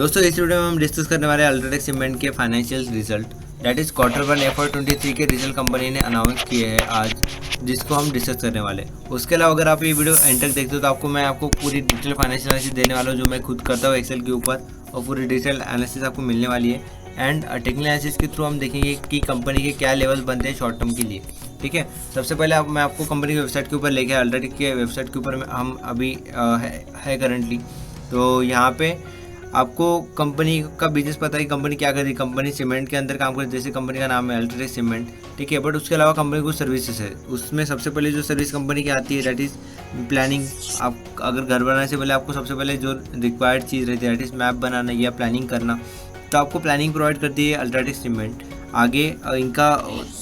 दोस्तों इस वीडियो में हम डिस्कस करने वाले हैं अल्ट्राटेक सीमेंट के financial result that is Q1 FY23 के रिजल्ट कंपनी ने अनाउंस किए हैं आज, जिसको हम डिस्कस करने वाले हैं। उसके अलावा अगर आप ये वीडियो एंड तक देखते हो तो आपको पूरी डिटेल फाइनेंशियल एनालिसिस देने वाला हूँ, जो मैं खुद करता हूँ एक्सेल के ऊपर, और पूरी डिटेल एनालिसिस आपको मिलने वाली है। एंड टेक्निकल एनालिसिस के थ्रू हम देखेंगे कि कंपनी के क्या लेवल बनते हैं शॉर्ट टर्म के लिए। ठीक है, सबसे पहले मैं आपको कंपनी की वेबसाइट के ऊपर लेके अल्ट्राटेक के वेबसाइट के ऊपर हम अभी है करंटली। तो यहाँ पे आपको कंपनी का बिजनेस पता है कि कंपनी क्या कर रही है। कंपनी सीमेंट के अंदर काम करती है, जैसे कंपनी का नाम है अल्ट्राटेक सीमेंट। ठीक है, बट उसके अलावा कंपनी कुछ सर्विसेज है। उसमें सबसे पहले जो सर्विस कंपनी की आती है दैट इज़ प्लानिंग। आप अगर घर बनाने से पहले आपको सबसे पहले जो रिक्वायर्ड चीज़ रहती है दैट इज़ मैप बनाना या प्लानिंग करना, तो आपको प्लानिंग प्रोवाइड करती है अल्ट्राटेक सीमेंट। आगे इनका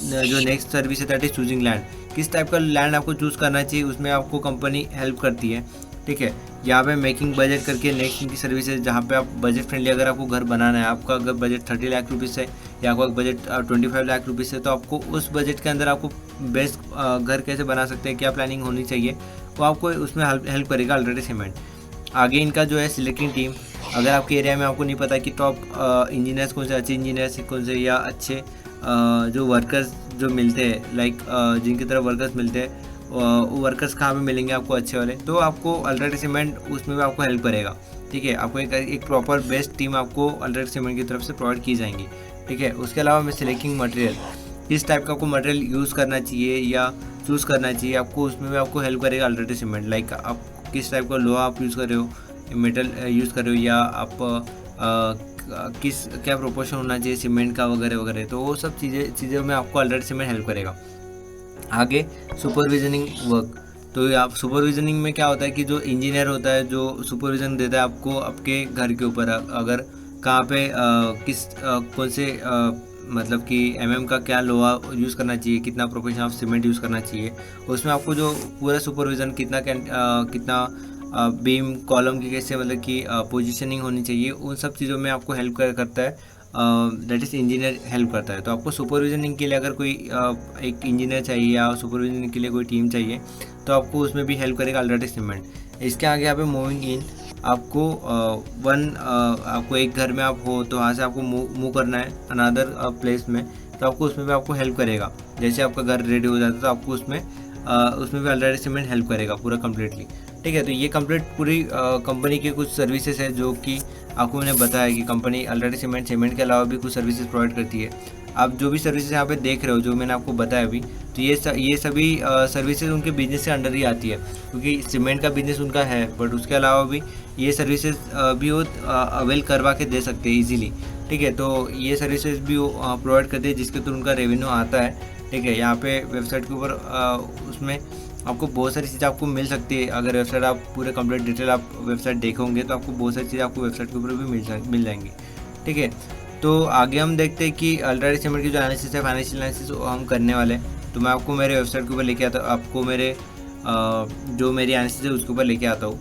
जो नेक्स्ट सर्विस है दैट इज़ चूजिंग लैंड। किस टाइप का लैंड आपको चूज़ करना चाहिए उसमें आपको कंपनी हेल्प करती है। ठीक है, यहाँ पे मेकिंग बजट करके नेक्स्ट इनकी सर्विस है, जहाँ पे आप बजट फ्रेंडली, अगर आपको घर बनाना है, आपका अगर बजट 30 लाख रुपीज़ है या आपका बजट 25 लाख रुपीज़ है, तो आपको उस बजट के अंदर आपको बेस्ट घर कैसे बना सकते हैं, क्या प्लानिंग होनी चाहिए, वो आपको उसमें हेल्प करेगा अल्ट्राटेक सीमेंट। आगे इनका जो है सिलेक्टिंग टीम। अगर आपके एरिया में आपको नहीं पता कि टॉप इंजीनियर्स कौन से, अच्छे इंजीनियर्स कौन से, या अच्छे जो वर्कर्स जो मिलते हैं, लाइक जिनकी तरफ वर्कर्स मिलते हैं, वर्कर्स कहाँ पे मिलेंगे आपको अच्छे वाले, तो आपको अल्ट्राटेक सीमेंट उसमें भी आपको हेल्प करेगा। ठीक है, आपको एक प्रॉपर बेस्ट टीम आपको अल्ट्राटेक सीमेंट की तरफ से प्रोवाइड की जाएंगी। ठीक है, उसके अलावा मैं सिलेक्टिंग मटेरियल, किस टाइप का आपको मटेरियल यूज़ करना चाहिए या चूज़ करना चाहिए, आपको उसमें भी आपको हेल्प करेगा अल्ट्राटेक सीमेंट। लाइक आप किस टाइप का लोहा आप यूज़ कर रहे हो, मेटल यूज़ कर रहे हो, या आप क्या प्रोपोर्शन होना चाहिए सीमेंट का वगैरह वगैरह, तो वो सब चीज़ों में आपको अल्ट्राटेक सीमेंट हेल्प करेगा। आगे सुपरविजनिंग वर्क। तो आप सुपरविजनिंग में क्या होता है कि जो इंजीनियर होता है जो सुपरविजन देता है आपको आपके घर के ऊपर, अगर कहाँ पे कौन से मतलब कि का क्या लोहा यूज़ करना चाहिए, कितना प्रोपोर्शन ऑफ सीमेंट यूज़ करना चाहिए, उसमें आपको जो पूरा सुपरविजन कितना बीम कॉलम की कैसे मतलब कि पोजीशनिंग होनी चाहिए, उन सब चीज़ों में आपको हेल्प करता है दैट इज़ इंजीनियर हेल्प करता है। तो आपको सुपरविजनिंग के लिए अगर कोई एक इंजीनियर चाहिए या सुपरविजनिंग के लिए कोई टीम चाहिए, तो आपको उसमें भी हेल्प करेगा अल्ट्राटेक सीमेंट। इसके आगे यहाँ पे मूविंग इन, आपको आपको एक घर में आप हो तो वहाँ से आपको मूव करना है अनदर प्लेस में, तो आपको उसमें भी आपको हेल्प करेगा। जैसे आपका घर रेडी हो जाता है तो आपको उसमें भी अल्ट्राटेक सीमेंट हेल्प करेगा पूरा कम्प्लीटली। ठीक है, तो ये कंप्लीट पूरी कंपनी के कुछ सर्विसेज है जो कि आपको मैंने बताया कि कंपनी अल्ट्राटेक सीमेंट के अलावा भी कुछ सर्विसेज प्रोवाइड करती है। आप जो भी सर्विसेज यहाँ पे देख रहे हो जो मैंने आपको बताया अभी, तो ये सभी सर्विसेज उनके बिजनेस के अंडर ही आती है, क्योंकि सीमेंट का बिजनेस उनका है, बट उसके अलावा भी ये सर्विसेज भी वो अवेल करवा के दे सकते हैं ईजिली। ठीक है, तो ये सर्विसेज भी वो प्रोवाइड करते हैं जिसके थ्रू उनका रेवेन्यू आता है। ठीक है, यहाँ पे वेबसाइट के ऊपर उसमें आपको बहुत सारी चीज़ें आपको मिल सकती है। अगर वेबसाइट आप पूरे कंप्लीट डिटेल आप वेबसाइट देखोगे तो आपको बहुत सारी चीज़ें आपको वेबसाइट के ऊपर भी मिल जाएंगी। ठीक है, तो आगे हम देखते हैं कि अल्ट्राटेक सीमेंट की जो एनालिसिस है, फाइनेंशियल एनालिसिस, हम करने वाले हैं। तो मैं आपको मेरे वेबसाइट के ऊपर लेके आता हूँ, आपको जो मेरी एनालिसिस है उसके ऊपर लेके आता हूँ।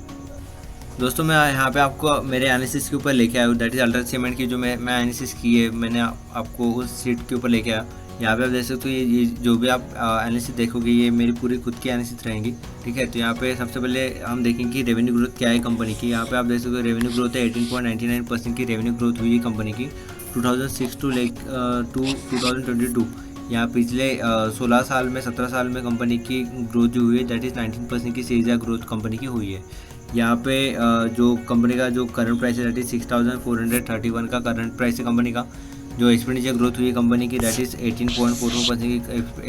दोस्तों मैं यहाँ पे आपको मेरे एनालिसिस के ऊपर लेके आया हूँ, दैट इज़ अल्ट्राटेक सीमेंट की जो मैं एनालिसिस की है, मैंने आपको उस शीट के ऊपर लेके आया। यहाँ पे आप देख सकते हो ये जो भी आप एनालिसिस देखोगे ये मेरी पूरी खुद की एनालिसिस रहेंगी। ठीक है, तो यहाँ पे सबसे पहले हम देखेंगे कि रेवेन्यू ग्रोथ क्या है कंपनी की। यहाँ पे आप देख सकते हो रेवेन्यू ग्रोथ है 18.99% की रेवेन्यू ग्रोथ हुई है कंपनी की 2006 टू 2022। यहाँ पिछले 16 साल में 17 साल में कंपनी की ग्रोथ जो हुई है दैट इज़ 19% की सीजीआर ग्रोथ कंपनी की हुई है। यहाँ पे जो कंपनी का जो करंट प्राइस है दैट इज़ 6431 का करंट प्राइस है कंपनी का। जो एक्सपेंडिचर ग्रोथ हुई है कंपनी की दैट इज़ 18.44% की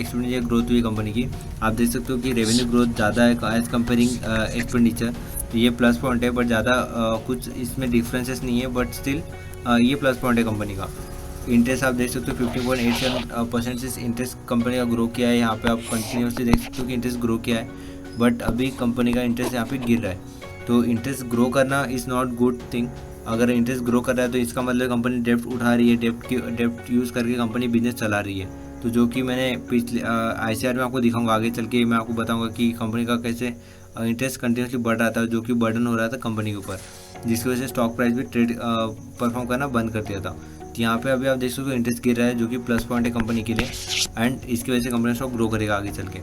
एक्सपेंडिचर ग्रोथ हुई है कंपनी की। आप देख सकते हो कि रेवेन्यू ग्रोथ ज़्यादा है एज कम्पेयरिंग एक्सपेंडिचर, तो ये प्लस पॉइंट है, बट ज़्यादा कुछ इसमें डिफरेंसेस नहीं है, बट स्टिल ये प्लस पॉइंट है कंपनी का। इंटरेस्ट आप देख सकते हो 50.87% से इंटरेस्ट कंपनी का ग्रो किया है। यहाँ पे आप कंटिन्यूसली देख सकते हो कि इंटरेस्ट ग्रो किया है, बट अभी कंपनी का इंटरेस्ट यहाँ पे गिर रहा है। तो इंटरेस्ट ग्रो करना इज़ नॉट गुड थिंग। अगर इंटरेस्ट ग्रो कर रहा है तो इसका मतलब कंपनी डेप्ट उठा रही है, डेप्ट यूज़ करके कंपनी बिजनेस चला रही है। तो जो कि मैंने पिछले ICR में आपको दिखाऊंगा, आगे चल के मैं आपको बताऊंगा कि कंपनी का कैसे इंटरेस्ट कंटिन्यूसली बढ़ रहा था, जो कि बर्डन हो रहा था कंपनी के ऊपर, जिसकी वजह से स्टॉक प्राइस भी ट्रेड परफॉर्म करना बंद कर दिया था। तो यहाँ पे अभी आप देख सकते हो इंटरेस्ट गिर रहा है, जो कि प्लस पॉइंट है कंपनी के लिए, एंड इसकी वजह से कंपनी स्टॉक ग्रो करेगा आगे चल के।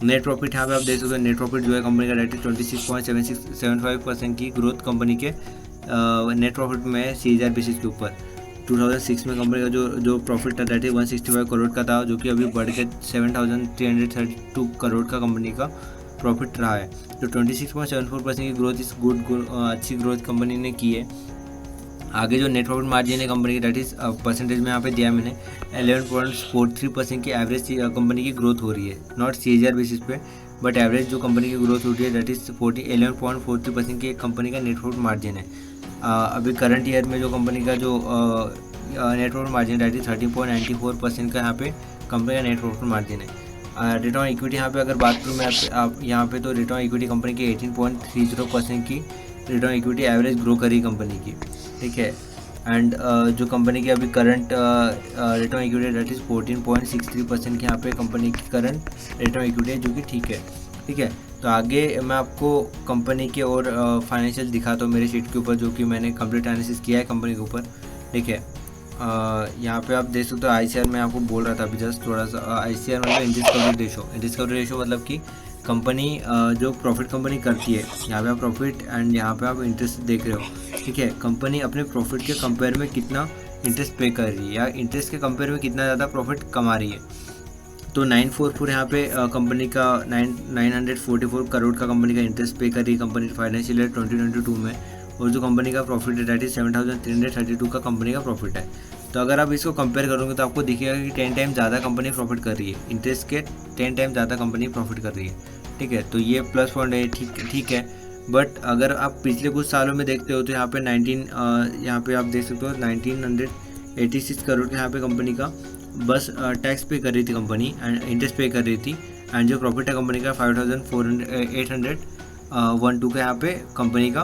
नेट प्रॉफिट यहाँ पे आप देख सकते हो, नेट प्रॉफिट जो है कंपनी का 26.75% की ग्रोथ कंपनी के नेट प्रॉफिट में है CAGR बेसिस के ऊपर। 2006 में कंपनी का जो प्रॉफिट था दैट इज 165 करोड़ का था, जो कि अभी बढ़ के 7,332 करोड़ का कंपनी का प्रॉफिट रहा है। तो 26.74% की ग्रोथ इस अच्छी ग्रोथ कंपनी ने की है। आगे जो नेट प्रॉफिट मार्जिन है कंपनी की दैट इज परसेंटेज में यहाँ पे दिया मैंने 11.43% की एवरेज कंपनी की ग्रोथ हो रही है, नॉट CAGR बेसिस पे, बट एवरेज जो कंपनी की ग्रोथ हो रही है दैट इज 11.43% की कंपनी का नेट प्रॉफिट मार्जिन है। अभी करंट ईयर में जो कंपनी का जो net profit margin that is 13.94% का यहाँ पे कंपनी का नेट प्रॉफिट मार्जिन है। रिटर्न ऑन इक्विटी यहाँ पे अगर बात करूँ मैं आप यहाँ पे, तो रिटर्न ऑन इक्विटी कंपनी की 18.30% की return on equity average grow करी कंपनी की, ठीक है। एंड जो कंपनी की अभी current return on equity that is 14.63% की यहाँ पे कंपनी की करंट रिटर्न ऑन इक्विटी है, जो कि ठीक है। तो आगे मैं आपको कंपनी के और फाइनेंशियल दिखाता हूँ मेरे शीट के ऊपर, जो कि मैंने कंप्लीट एनालिसिस किया है कंपनी के ऊपर, ठीक है। यहाँ पे आप देख सकते हो ICR में आपको बोल रहा था अभी जस्ट थोड़ा सा, ICR मतलब interest coverage ratio. Interest coverage ratio मतलब कि कंपनी जो प्रॉफिट कंपनी करती है, यहाँ पे आप प्रॉफिट एंड यहाँ पे आप इंटरेस्ट देख रहे हो, ठीक है। कंपनी अपने प्रॉफिट के कंपेयर में कितना इंटरेस्ट पे कर रही है या इंटरेस्ट के कंपेयर में कितना ज़्यादा प्रॉफिट कमा रही है। तो 944 यहाँ पे कंपनी का 944 करोड़ का कंपनी का इंटरेस्ट पे कर रही है कंपनी फाइनेंशियल ईयर 2022 में, और जो कंपनी का प्रॉफिट है दैट इज 7,332 का कंपनी का प्रॉफिट है। तो अगर आप इसको कंपेयर करोगे तो आपको दिखेगा कि 10 टाइम ज़्यादा कंपनी प्रॉफिट कर रही है, इंटरेस्ट के 10 टाइम ज़्यादा कंपनी प्रॉफिट कर रही है, ठीक है। तो ये प्लस पॉइंट है, ठीक है। बट अगर आप पिछले कुछ सालों में देखते हो तो यहाँ पे यहाँ पे आप देख सकते हो 1986 करोड़ के यहाँ पे कंपनी का बस टैक्स पे कर रही थी कंपनी एंड इंटरेस्ट पे कर रही थी, एंड जो प्रॉफिट है कंपनी का 5,812 का यहाँ पे कंपनी का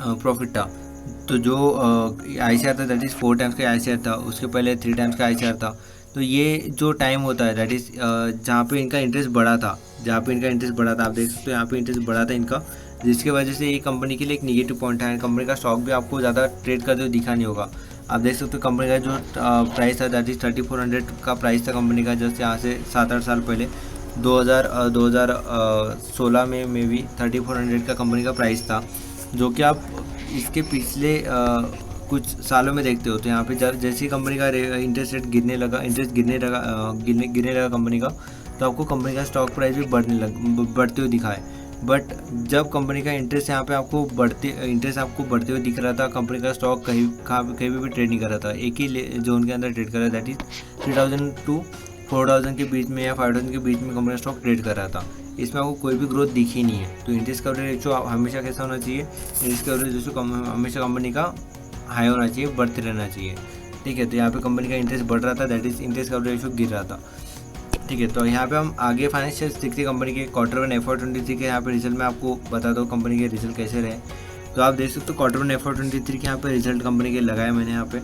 प्रॉफिट था। तो जो ICR था दैट इज़ 4 टाइम्स का ICR था, उसके पहले 3 टाइम्स का ICR था। तो ये जो टाइम होता है दैट इज़ जहाँ पे इनका इंटरेस्ट बढ़ा था, आप देख सकते हो यहाँ पे इंटरेस्ट बढ़ा था इनका, जिसकी वजह से ये कंपनी के लिए एक निगेटिव पॉइंट है। कंपनी का स्टॉक भी आपको ज़्यादा ट्रेड करते हुए दिखा नहीं होगा। आप देख सकते हो कंपनी का जो प्राइस था दैट इज़ 3400 का प्राइस था कंपनी का, जस्ट यहाँ से 7-8 साल पहले 2016 में मे भी 3400 का कंपनी का प्राइस था, जो कि आप इसके पिछले कुछ सालों में देखते हो तो यहाँ पे जैसे ही कंपनी का इंटरेस्ट रेट गिरने लगा कंपनी का, तो आपको कंपनी का स्टॉक प्राइस भी बढ़ते हुए दिखा है। बट जब कंपनी का इंटरेस्ट यहाँ पे आपको बढ़ते हुए दिख रहा था, कंपनी का स्टॉक कहीं भी ट्रेड नहीं कर रहा था, एक ही जोन के अंदर ट्रेड कर रहा था, दैट इज 3000 टू 4000 के बीच में या 5000 के बीच में कंपनी का स्टॉक ट्रेड कर रहा था। इसमें आपको कोई भी ग्रोथ दिखी नहीं है। तो इंटरेस्ट कवरेज रेशो हमेशा कैसा होना चाहिए, इंटरेस्ट कवरेज रेशो हमेशा कंपनी का हाई होना चाहिए, बढ़ते रहना चाहिए, ठीक है। तो यहाँ पे कंपनी का इंटरेस्ट बढ़ रहा था, that is interest coverage ratio गिर रहा था, ठीक है। तो यहाँ पे हम आगे फाइनेंशियल देखते कंपनी के Q1 FY23 के यहाँ पे रिजल्ट में आपको बता दो कंपनी के रिजल्ट कैसे रहे। तो आप देख सकते हो Q1 FY23 के यहाँ पे रिजल्ट कंपनी के लगाए मैंने। यहाँ पे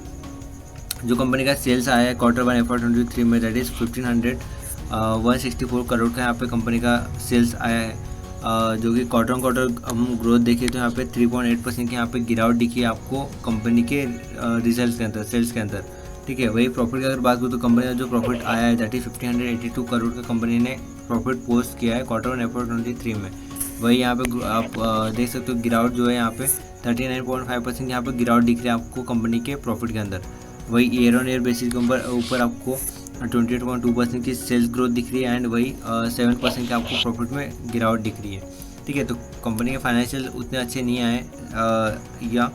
जो कंपनी का सेल्स आया है Q1 FY23 में दैट इज़ 164 करोड़ का यहाँ पे कंपनी का सेल्स आया है, जो कि क्वार्टर हम ग्रोथ देखें तो यहाँ पे 3.8% की यहाँ पे गिरावट दिखी है आपको कंपनी के रिजल्ट के अंदर, सेल्स के अंदर, ठीक है। वही प्रॉफिट की अगर बात करूँ तो कंपनी का जो प्रॉफिट आया है दैट इज 1582 करोड़ का कंपनी ने प्रॉफिट पोस्ट किया है Q1 FY23 में। वही यहाँ पे आप देख सकते हो गिरावट जो है यहाँ पे 39.5% यहाँ पे गिरावट दिख रही है आपको कंपनी के प्रॉफिट के अंदर। वही ईयर ऑन ईयर बेसिस के ऊपर आपको 28.2% की सेल्स ग्रोथ दिख रही है, एंड वही 7% के आपको प्रॉफिट में गिरावट दिख रही है, ठीक है। तो कंपनी के फाइनेंशियल उतने अच्छे नहीं आए या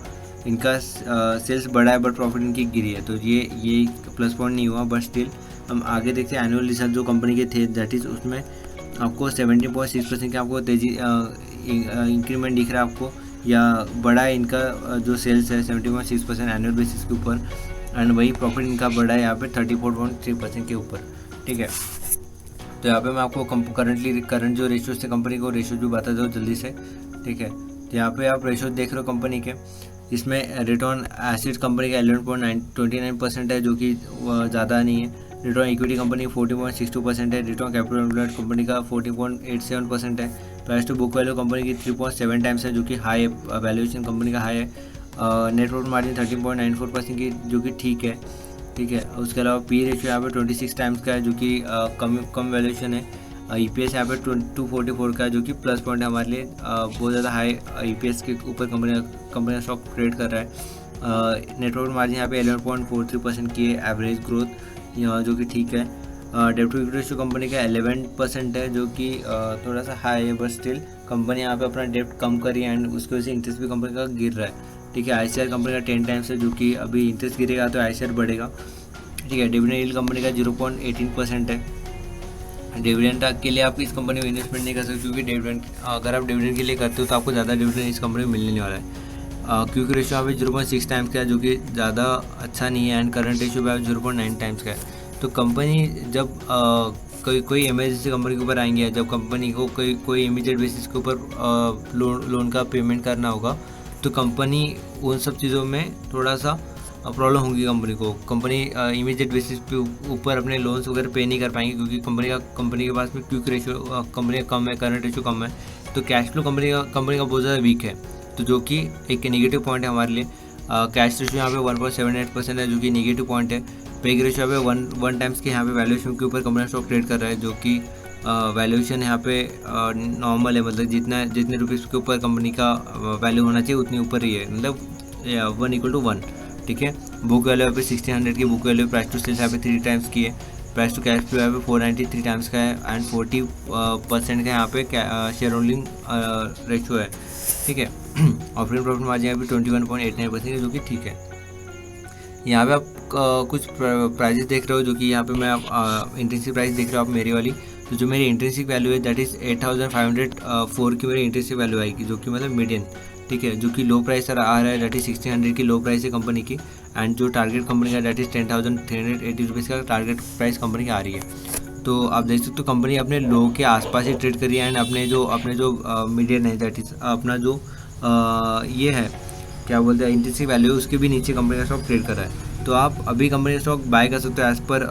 इनका सेल्स बढ़ा है बट प्रॉफिट इनकी गिरी है, तो ये प्लस पॉइंट नहीं हुआ। बट स्टिल हम आगे देखते हैं एनुअल रिजल्ट जो कंपनी के थे दैट इज़ उसमें आपको 17.6% के आपको तेज़ी इंक्रीमेंट दिख रहा है आपको, या बढ़ा है इनका जो सेल्स है 17.6% एनुअल बेसिस के ऊपर, एंड वही प्रॉफिट इनका बढ़ा है यहाँ पे 34.3% के ऊपर, ठीक है। तो यहाँ पे मैं आपको करंट जो रेशियोज थे कंपनी को रेशियोज भी बता दो जल्दी से, ठीक है। तो यहाँ पे आप रेशियोज देख रहे हो कंपनी के, इसमें रिटर्न एसिड कंपनी का 11.29% है, जो कि ज़्यादा नहीं है। रिटर्न इक्विटी कंपनी 40.62% है। रिटर्न कैपिटल एम्प्लॉयड कंपनी का 40.87% है। Price to book value company की 3.7 टाइम्स है, जो कि हाई है, वैल्यूएशन कंपनी का हाई है। नेट प्रॉफिट मार्जिन 13.94% की, जो कि ठीक है। उसके अलावा पी रेशियो यहाँ पे 26 टाइम्स का है, जो कि कम वैल्यूएशन है। EPS यहाँ पे 244 का है, जो कि प्लस पॉइंट है हमारे लिए। बहुत ज़्यादा हाई EPS के ऊपर कंपनी का स्टॉक ट्रेड कर रहा है। नेट प्रॉफिट मार्जिन यहाँ पे 11.43% की है, एवरेज ग्रोथ जो कि ठीक है। डेब्ट टू इक्विटी रेशियो कंपनी का 11% है, जो कि थोड़ा सा हाई है, बट स्टिल कंपनी यहाँ पे अपना डेब्ट कम करी है एंड उसकी वजह से इंटरेस्ट भी कंपनी का गिर रहा है। ठीक है, ICR कंपनी का 10 टाइम्स है, जो कि अभी इंटरेस्ट गिरेगा तो ICR बढ़ेगा। ठीक है, डिविडेंड यील्ड कंपनी का 0.18% है। डिविडेंड के लिए आप इस कंपनी में इन्वेस्टमेंट नहीं कर सकते, क्योंकि डिविडेंड अगर आप डिविडेंड के लिए करते हो तो आपको ज़्यादा डिविडेंड इस कंपनी में मिलने वाला है। क्विक रेशियो यहाँ पे 0.6 टाइम्स का है, जो कि ज़्यादा अच्छा नहीं है, एंड करंट रेशियो पे 0.9 टाइम्स का है। तो कंपनी जब कोई इमरजेंसी कंपनी के ऊपर आएंगे, जब कंपनी को कोई इमीडिएट बेसिस के ऊपर लोन का पेमेंट करना होगा, तो कंपनी उन सब चीज़ों में थोड़ा सा प्रॉब्लम होगी कंपनी को। कंपनी इमीडिएट बेसिस पे ऊपर अपने लोन्स वगैरह पे नहीं कर पाएंगी, क्योंकि कंपनी के पास में क्विक रेशियो कंपनी कम है, करंट रेशियो कम है, तो कैश फ्लो कंपनी का बहुत ज़्यादा वीक है, तो जो कि एक नेगेटिव पॉइंट है हमारे लिए। कैश रेशियो यहाँ पे 1.78% है, जो कि नेगेटिव पॉइंट है। पेग रेशियो यहाँ पे 1 टाइम्स के यहाँ पे वैल्यूएशन के ऊपर कंपनी स्टॉक ट्रेड कर रहा है, जो कि वैल्यूएशन यहाँ पे नॉर्मल है, मतलब जितने रुपीज़ के ऊपर कंपनी का वैल्यू होना चाहिए उतनी ऊपर ही है, मतलब 1 = 1। ठीक है, बुक वैल्यू यहाँ पे 1600 की book value, price to sales यहाँ पे 3 टाइम्स की है, प्राइस टू कैश फ्लो यहाँ पे 493 टाइम्स का है, एंड 40% का यहाँ पे शेयर होल्डिंग रेशियो है। ठीक है, ऑपरेटिंग प्रॉफिट मार्जिन यहाँ पे 21.89% है, जो कि ठीक है। यहाँ पे आप कुछ प्राइजेस देख रहे हो, जो कि यहाँ पे मैं इंट्रिंसिक प्राइस देख रहे हो आप मेरी वाली, तो जो मेरी इंट्रिंसिक वैल्यू है दैट इज़ 8504 की मेरी इंट्रिंसिक वैल्यू आएगी, जो कि मतलब मीडियन। ठीक है, जो कि लो प्राइस आ रहा है दैट इज़ 1600 की लो प्राइस है कंपनी की, एंड जो टारगेट कंपनी का दैट इज़ 10,380 रुपीज़ का टारगेट प्राइस कंपनी का आ रही है। तो आप देख सकते हो कंपनी अपने लो के आसपास ही ट्रेड करी है, एंड अपने जो मीडियन है दैट इज़ अपना जो ये है क्या बोलते हैं इंट्रिंसिक वैल्यू, उसके भी नीचे कंपनी का स्टॉक ट्रेड कर रहा है। तो आप अभी कंपनी का स्टॉक बाय कर सकते हो एज़ पर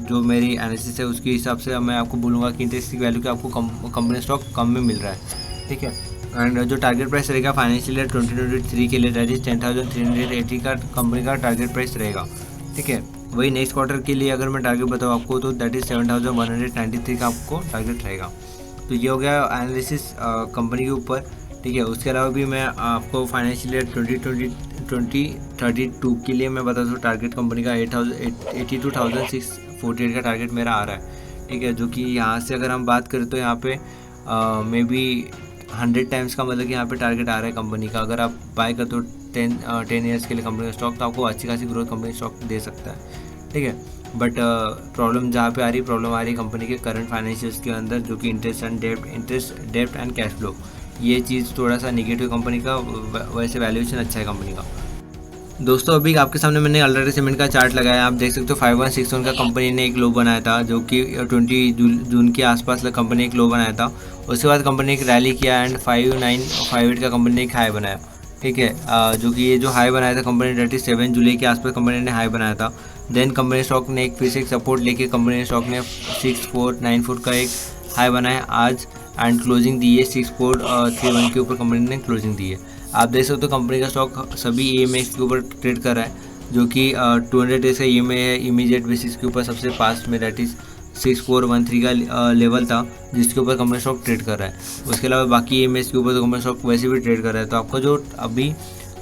जो मेरी एनालिसिस है उसके हिसाब से। मैं आपको बोलूँगा कि इंट्रिंसिक वैल्यू के आपको कंपनी स्टॉक कम में मिल रहा है। ठीक है, एंड जो टारगेट प्राइस रहेगा फाइनेंशियल ईयर 2023 के लिए दैट इज 10,380 का कंपनी का टारगेट प्राइस रहेगा। ठीक है, वही नेक्स्ट क्वार्टर के लिए अगर मैं टारगेट बताऊँ आपको, तो दैट इज़ 7,193 का आपको टारगेट रहेगा। तो ये हो गया एनालिसिस कंपनी के ऊपर। ठीक है, उसके अलावा भी मैं आपको फाइनेंशियल ईयर 2032 के लिए मैं बता दूँ टारगेट कंपनी का 82,648 का टारगेट मेरा आ रहा है। ठीक है, जो कि यहाँ से अगर हम बात करें तो यहाँ पे मे बी 100 टाइम्स का, मतलब कि यहाँ पे टारगेट आ रहा है कंपनी का। अगर आप बाय करते हो 10 ईयर्स के लिए कंपनी का स्टॉक, तो आपको अच्छी खासी ग्रोथ कंपनी स्टॉक दे सकता है। ठीक है, बट प्रॉब्लम जहाँ पे आ रही है कंपनी के करंट फाइनेंशियल्स के अंदर, जो कि इंटरेस्ट डेब्ट एंड कैश फ्लो, ये चीज़ थोड़ा सा निगेटिव कंपनी का। वैसे वैल्यूएशन अच्छा है कंपनी का। दोस्तों अभी आपके सामने मैंने अल्ट्राटेक सीमेंट का चार्ट लगाया, आप देख सकते हो 5161 का कंपनी ने एक लो बनाया था, जो कि 20 जून के आसपास कंपनी ने एक लो बनाया था। उसके बाद कंपनी ने एक रैली किया एंड 5958 का कंपनी ने एक हाई बनाया। ठीक है, जो कि ये जो हाई बनाया था कंपनी ने 7 जुलाई के आसपास कंपनी ने हाई बनाया था। देन कंपनी स्टॉक ने एक फिर से एक सपोर्ट लेके कंपनी स्टॉक ने 6494 का एक हाई बनाया आज, एंड क्लोजिंग दी है 6431 के ऊपर कंपनी ने क्लोजिंग दी है। आप देख सकते हो कंपनी का स्टॉक सभी EMA के ऊपर ट्रेड कर रहा है, जो कि 200 डेज का EMA है, इमीडिएट बेसिस के ऊपर सबसे पास में दैट इज़ 6413 का लेवल था, जिसके ऊपर कंपनी स्टॉक ट्रेड कर रहा है। उसके अलावा बाकी EMA के ऊपर तो कंपनी स्टॉक वैसे भी ट्रेड कर रहा है। तो आपका जो अभी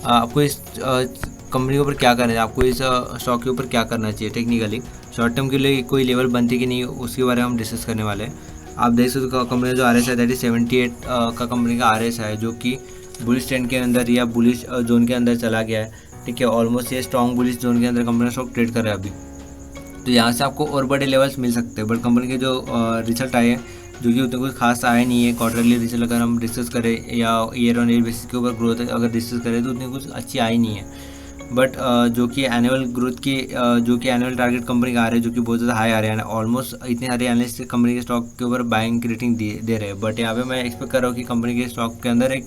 आपको इस कंपनी के ऊपर क्या करना है, आपको इस स्टॉक के ऊपर क्या करना चाहिए टेक्निकली, शॉर्ट टर्म के लिए कोई लेवल बनती कि नहीं, उसके बारे में हम डिस्कस करने वाले हैं। आप देख सकते हो कंपनी का जो RSI है दैट इज 78 का कंपनी का RSI है, जो कि बुलिश ट्रेंड के अंदर या बुलिश जोन के अंदर चला गया है। ठीक है, ऑलमोस्ट ये स्ट्रॉन्ग बुलिश जोन के अंदर कंपनी स्टॉक ट्रेड कर रहा है अभी। तो यहाँ से आपको और बड़े लेवल्स मिल सकते हैं, बट कंपनी के जो रिजल्ट आए हैं, जो कि उतने कुछ खास आया नहीं है। क्वार्टरली रिजल्ट अगर हम डिस्कस करें या ईयर ऑन ईयर बेसिस के ऊपर ग्रोथ अगर डिस्कस करें, तो उतनी कुछ अच्छी आई नहीं है। बट जो कि एनुअल ग्रोथ की जो कि एनुअल टारगेट कंपनी का आ रहे हैं, जो कि बहुत ज़्यादा हाई आ रहे हैं, ऑलमोस्ट इतने सारे एनालिस्ट कंपनी के स्टॉक के ऊपर बाइंग रेटिंग दे रहे हैं। बट यहाँ पे मैं एक्सपेक्ट कर रहा हूँ कि कंपनी के स्टॉक के अंदर एक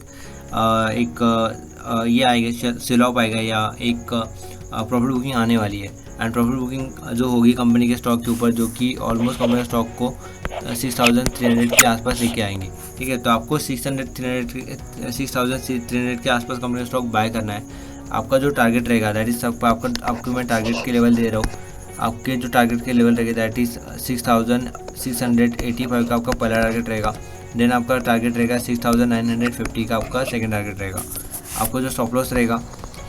ये आएगा, सेल ऑफ आएगा या एक प्रॉफिट बुकिंग आने वाली है। एंड प्रॉफिट बुकिंग जो होगी कंपनी के स्टॉक के ऊपर, जो कि ऑलमोस्ट कंपनी के स्टॉक को 6300 के आसपास लेके आएंगे। ठीक है, तो आपको 6300 के आसपास कंपनी का स्टॉक बाय करना है। आपका जो टारगेट रहेगा दैट इज आपको मैं टारगेट के लेवल दे रहा हूँ आपके जो टारगेट के लेवल रहेगा दैट इज़ 6685 का आपका पहला टारगेट रहेगा। देन आपका टारगेट रहेगा 6950 का आपका सेकंड टारगेट रहेगा। आपको जो स्टॉप लॉस रहेगा,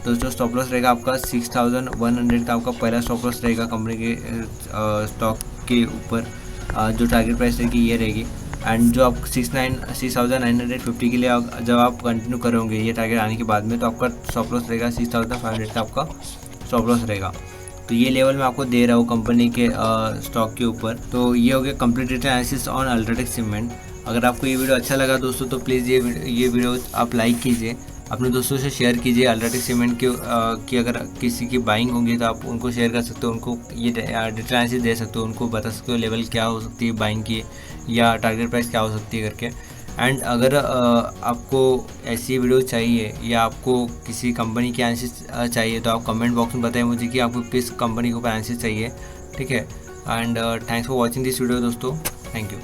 तो जो स्टॉप लॉस रहेगा आपका 6100 का आपका पहला स्टॉप लॉस रहेगा कंपनी के स्टॉक के ऊपर। जो टारगेट प्राइस रहेगी ये रहेगी। एंड जो आप 6950 के लिए जब आप कंटिन्यू करोगे ये टारगेट आने के बाद में, तो आपका स्टॉप लॉस रहेगा 6500 का आपका स्टॉप लॉस रहेगा। तो ये लेवल मैं आपको दे रहा हूँ कंपनी के स्टॉक के ऊपर। तो ये हो गया complete data analysis on UltraTech cement. अगर आपको ये वीडियो अच्छा लगा दोस्तों तो प्लीज़ ये वीडियो आप लाइक कीजिए, अपने दोस्तों से शेयर कीजिए। अल्ट्राटेक सीमेंट की अगर किसी की बाइंग होगी तो आप उनको शेयर कर सकते हो, उनको ये डेटा एनालिसिस दे सकते हो, उनको बता सकते हो लेवल क्या हो सकती है बाइंग की या टारगेट प्राइस क्या हो सकती है करके। एंड अगर आपको ऐसी वीडियो चाहिए या आपको किसी कंपनी की एनालिसिस चाहिए तो आप कमेंट बॉक्स में बताएं मुझे कि आपको किस कंपनी को एनालिसिस चाहिए, ठीक है। And thanks for watching this video दोस्तों, थैंक यू।